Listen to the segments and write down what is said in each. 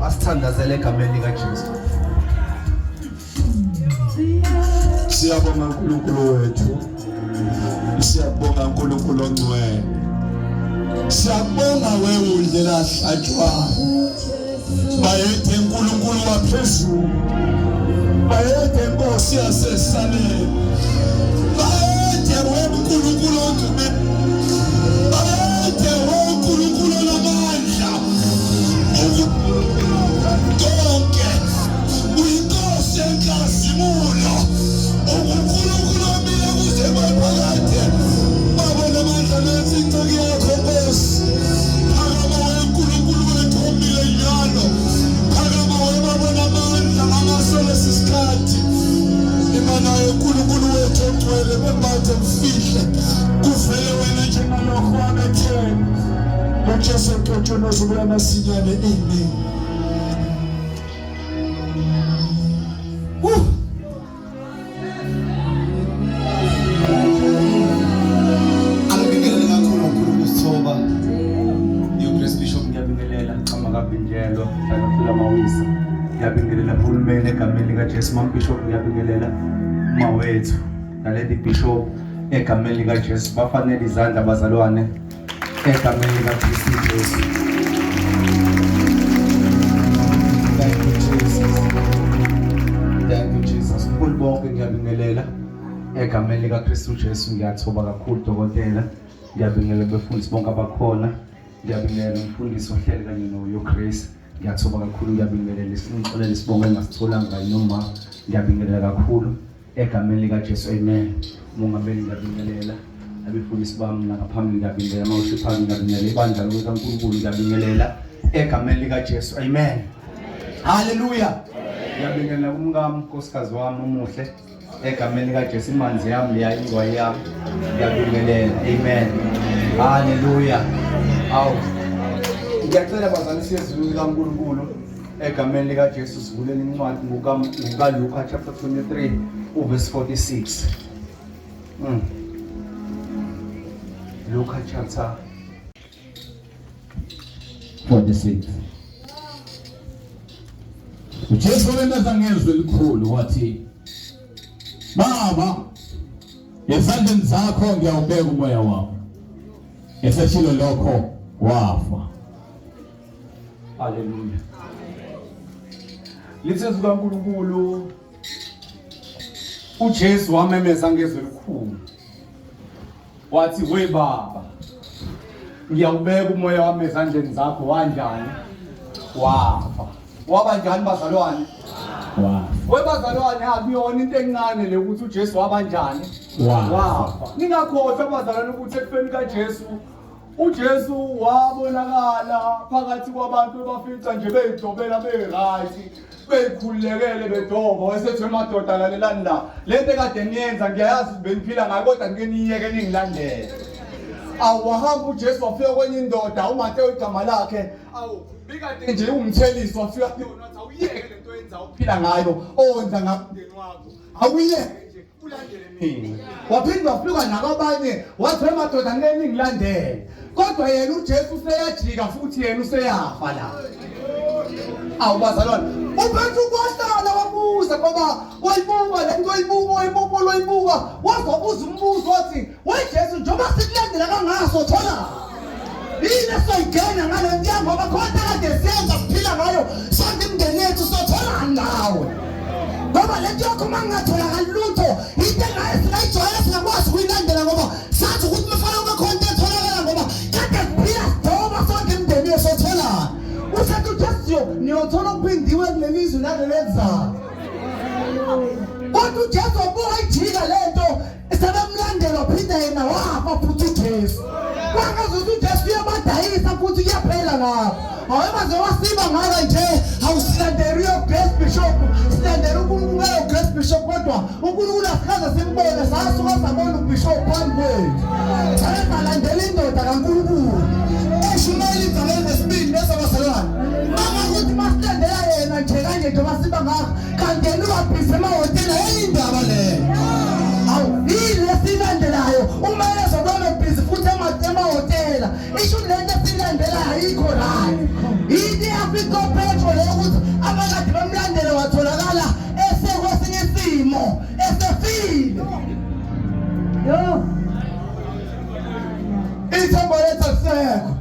Asithandazele egameni likaJesu. Siyabonga uNkulunkulu wethu. Siyabonga uNkulunkulu ongcwele. Siyabonga wewe undlela hlatshwayo. Bayethe uNkulunkulu waphezulu. Bayethe Nkosi yaseSalem. Bayethe wewe uNkulunkulu ongcwele. Bayethe wewe uNkulunkulu lamandla. Konke uyinkosi enkazimulo uNkulunkulu omile kuze maphakade babona amandla nezinceke yakho Nkosi phakama weNkulunkulu wethu omile njalo phakama webabona amandla angasole sisikhathi imanayo uNkulunkulu wethu ogcwele bemathe mfihle kuvele wena njengalokho wabethena loJesu eqotshwe zobula masinyane amen. Ngiyabingelela uhulumeni egameni likaJesu, mabishop ngiyabingelela mawethu naledi bishop egameni likaJesu, bafanele izandla abazalwane egameni likaKristu Jesu. Thank you Jesus. Thank you Jesus. Kukhulu bonke ngiyabingelela egameni likaKristu Jesu. Ngiyathoba kakhulu dokotela, ngiyabingelela befundisi bonke abakhona, ngiyabingelela umfundisi ohleli kanye noYoGrace. Ngiyathoba kakhulu, ngiyabingelela isixolelo isibongo engasitholanga noma ngiyabingelela kakhulu egameni likaJesu amen. Mongameli ngiyabingelela abefundisi bami ngaphambili, ngiyabingelela mawushipha, ngiyabingelela ibandla lokaNkulunkulu, ngiyabingelela egameni likaJesu amen. Hallelujah. Ngiyabingelela umngami unkosikazi wami omuhle egameni likaJesu, imanzi yami liyayingwayi yami, ngiyabingelela amen. Hallelujah. Awu ngiyacela bazalwane siyezulu likaNkulunkulu egameni likaJesu sivuleni incwadi ngokaLuka chapter 23 verse 46. Luka chapter 46. uJesu wenza ngezwi elikhulu wathi, Baba, ezandleni zakho ngiyawubeka umoya wami. Eseshilo lokho wafa. Hallelujah. Litsezwe kaNkulunkulu uJesu wamemeza ngezwi elikhulu wathi, we Baba, ngiyawubeka umoya wami ezandleni zakho. Wanjani? Wafa. Waba njani bazalwane? Wafa. We bazalwane, akuyona into encane le ukuthi uJesu wabanjani? Wafa. Ningakhohlwa bazalwane ukuthi ekufeni kaJesu uJesu wabonakala phakathi kwabantu abafica nje beyidobela beright, beyikhulekele bedoba, wasethi madoda lalelani la, lento ekade niyenza ngiyayazi beniphila ngayo kodwa ngeke niyeke ningilandele. Awahamba uJesu wafika kwenye indoda uMateyu igama lakhe, bikade nje umthelisi wafika kuyona wathi awuyeke lento oyenza uphila ngayo owenza ngabudeni wakho, awuyeke nje ulandele mina. Waphinda wafika nakabanye wathi madoda ngeke ningilandele, kodwa yena uJesu useyajika futhi yena useyafa la. Awubazalwane uphethe ukwahlala wabuza ngoba wayibuka lento wayibuka wazobuza umbuzo wathi weJesu njengoba sikulandela kangaso thola yini soyigena ngale nto ngoba khona kade siyenza kuphila ngayo sonke imndeni yethu sothola nawe ngoba lento yakho mangatholakali lutho into engayo singayijwayela singakwazi ukuyilandela ngoba sathi ukuthi mfana ube khona etholakala ngoba kade siphila sidoba sonke imndeni yethu sothola usethi uJesu niyothola ukuphindiwe kulelizwe nalelenzalo kodwa uJesu wabuka ijika lento sebemlandela phinda yena wafa futhi uJesu wangazuthi uJesu uyabadayisa futhi kuyaphela ngapha awemaze wasiba ngaka nje awusilandeli uGrace Bishop silandela uNkulunkulu uGrace Bishop kodwa uNkulunkulu asikaze simbone sasuka sabona uBishop phambi kwethu salandela indoda kaNkulunkulu eshumela izalelo lesibili bese bazalwane ukuthi masilandela yena nje kanje njengoba siba ngaka kanti yena ubabhizi emahhotela yini indaba leyo awu yini lesilandelayo uma ezobona ubhizi futhi emahhotela isho lento esilandelayo ayikho right yini Africa petrol ukuthi abakade bamlandele watholakala esekwesinye isimo esefile yo ithemba lethu akusekho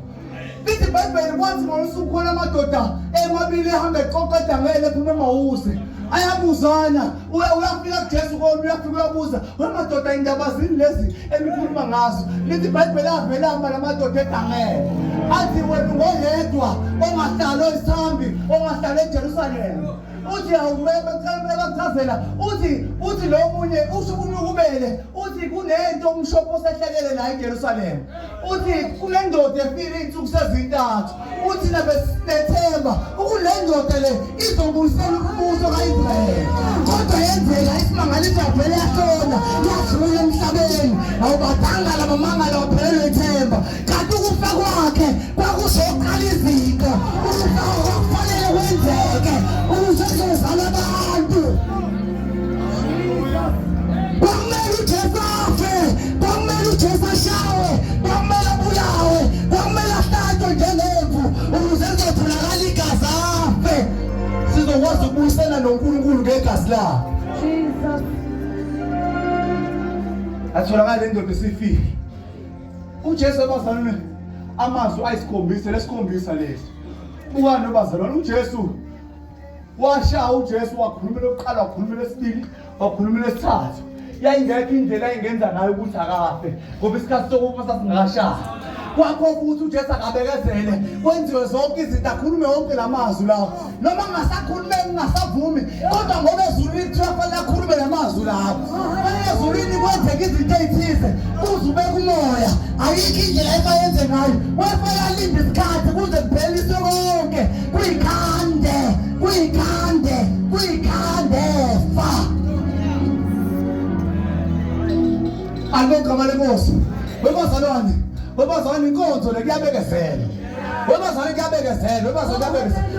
lithi iBhayibheli kwathi ngosuku khona amadoda emabili ehamba eqoqeda ngele phuma emawusi ayabuzana uyafika kuJesu kodwa uyafika uyabuza wemadoda indaba zini lezi emikhuluma ngazo lithi iBhayibheli avelama lamadoda edangele athi wena ngoyedwa ongahlala eSambi ongahlala eJerusalem uthi awumeme bakuchazela uthi lo munye usukuma ukubele uthi kunento umshopho osehlekele la eJerusalem uthi kunendoda efile insuku sezintathu uthi nabesinethemba ukulendoda le izobuyisela umbuso kaIsrayeli kodwa yenzeka isimangaliso vele yasona yadlula emhlabeni awubathanga labamangala waphelelwe ithemba kanti ukufa kwakhe kwakuzoqala izinto ukufa kwakufanele kwenzeke uzozala abantu kwamele uJesu afe kwamele uJesu ashawe kwamele abulawe kwamele ahlatshwe njengemvu ukuze kuzotholakala igazi afe sizokwazi ukubuyisana noNkulunkulu ngegazi lakhe Jesus atholakala le ndoda esifile uJesu abazalwane amazwi ayisikhombisa lesikhombisa lesi ukani abazalwane uJesu washa uJesu wakhuluma lokuqala wakhuluma lesibili wakhuluma lesithathu yayingekho indlela ayingenza ngayo ukuthi akafe ngoba isikhathi sokufa sasingakashaya kwakho ukuthi uJesu akabekezele kwenziwe zonke izinto akhulume wonke lamazwi lawo noma ngasakhulume ngingasavumi kodwa ngoba ezulwini kufanele akhulume lamazwi lawo ezulwini kwenzeka izinto ezithize kuze ube kumoya ayikho indlela efayenze ngayo wefaka linda isikhathi kuze kupheliswe konke kuyikhande fa alokho malemosi webazalwane inkonzo le kuyabekezela webazalwane kuyabekezela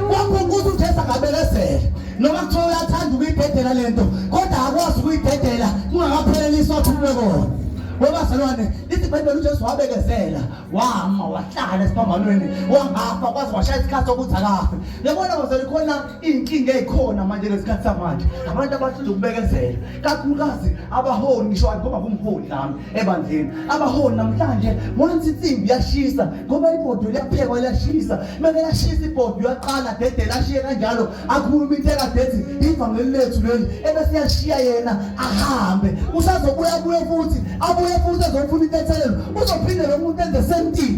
kwakho ukuthi uJesu akabekezela noma kuthiwa uyathanda ukuyidedela lento kodwa akwazi ukuyidedela kungakapheleliswa athulwe kona webazalwane lithi iBhayibheli uJesu wabekezela wama wahlala esiphambanweni wangafa kwaze washaya isikhathi sokuthi akafe yabona bazalwane khona inkinga ezikhona manje lesikhathi samanje abantu abasiza ukubekezela kakhulukazi abaholi ngisho ngoba kumholi nami ebandleni abaholi namhlanje once insimbi yashisa ngoba ibhodo liyaphekwa liyashisa manje yashisa ibhodo uyaqala dedela ashiye kanjalo akhuluma into ekadethi ivangeli lethu leli ebese yashiya yena ahambe usazobuya futhi abuye futhi azofuna intethelelo uzophinde lo muntu enze same thing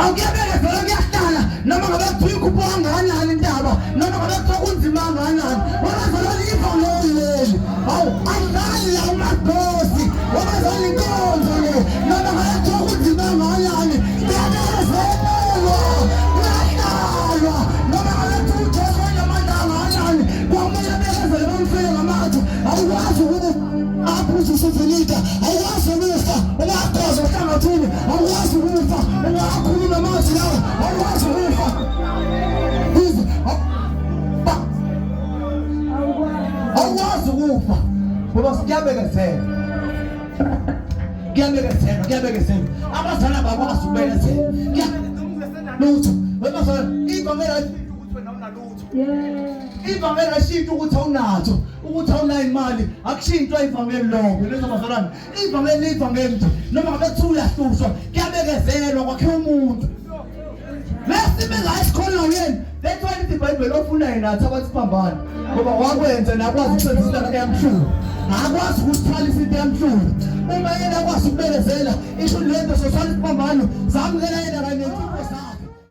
awuyabekezela kuyahlala noma ngabe kuthiwa ikhupho kangakanani indaba noma ngabe kuthiwa kunzima kangakanani wabazalwane ivangeli leli hawu adlali la umagosi wabazalwane inkonzo le noma ngabe kuthiwa kunzima kangakanani kuyabekezelwa kuyahlalwa noma ngabe kuthiwa uJesu enamandla kangakanani kwamele abekezele bamfile ngamazwi awukwazi ukuthi aphuze usivilika awukwazi ukufa ungakhoza uhlangathini awukwazi ukufa ungakhuluma amazwi lawo awukwazi ukufa awukwazi ukufa ngoba kuyabekezela abazali abakwazi ukubekezela lutho. Wemazalwane ivangeli ayishintsha ukuthi wena unalutho. Ivangeli ayishintsha ukuthi awunazo, ukuthi awunayo imali, akushintshwa ivangeli lonke. Lezi mazalwane, ivangeli nje. Noma ngabe kuthiwa uyahlushwa, kuyabekezelwa kwakhe umuntu. Bese bengayisikholwa uyena. That's why the Bible ofuna yena athi phambana. Ngoba wakwenza nakwazi ukusebenzisa into yamhlulu. Akwazi ukuthwala isinto yamhlulu. Uma yena akwazi ukubekezela isho lento sothwala isiphambano, zamukela yena kanye nenhlupho.